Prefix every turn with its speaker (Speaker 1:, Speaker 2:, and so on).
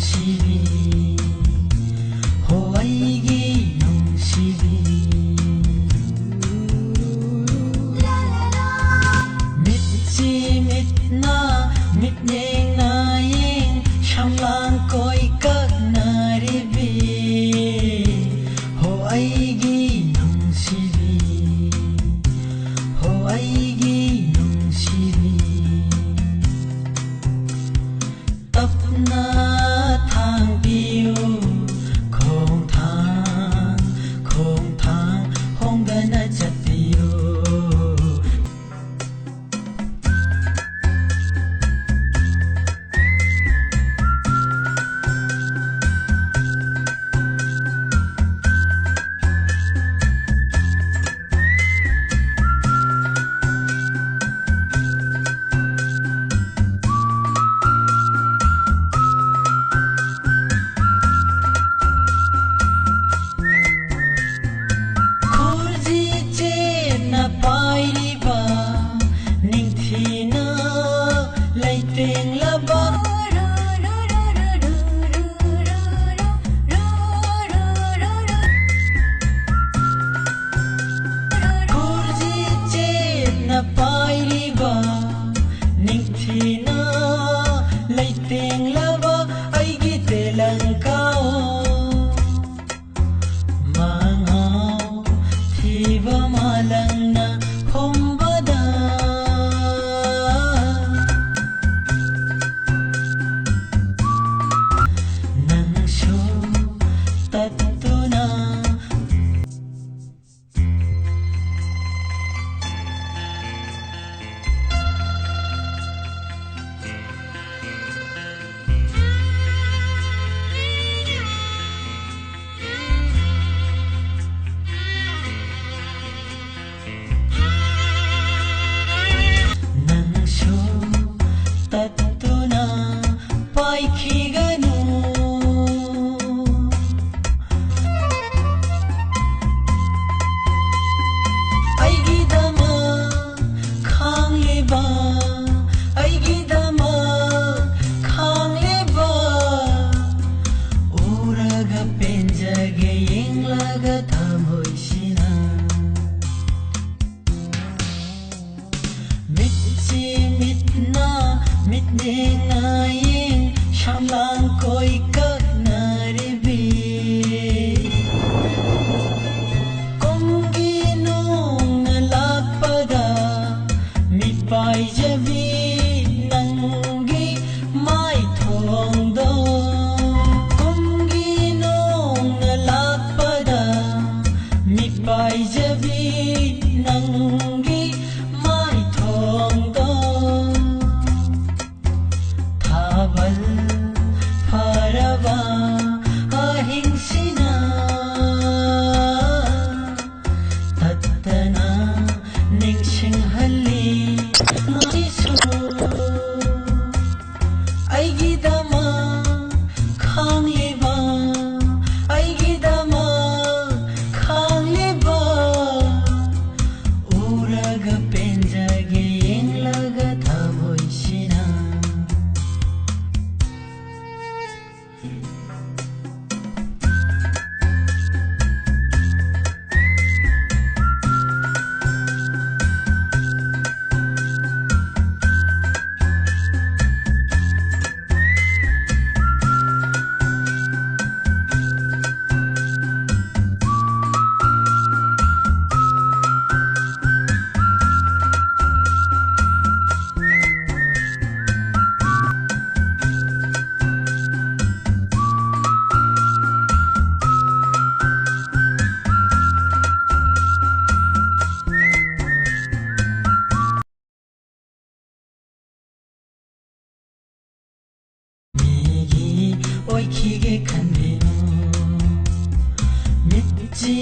Speaker 1: nungsibi ho aigi nungsibi mitchi mitna mitnyeng na yeng shamlang koi kak naribi ho aigi nungsibi ho aigi nungsibi tapna thang biu khong thang hong gana chat biu Ting laba kurji chet na pairiba ningthina leiting laba aigi telang kao mangao thiba malang na hombada tatuna paikiganu aigidama khangleba aigidama khangleba uraga penjage yenglaga thamoisina mitchi mitna mitne naing shamlang koi kak naribi kongi nung nalakpada mipai jabi nangi mai thong do kongi nung nalakpada mipai jabi nangi mai thong do Parava ahingsina tattana ningsing halli nisu aigidama khangleba aigidama khangleba uraga penjage yenglaga thamoisina oi kige kanbino mitchi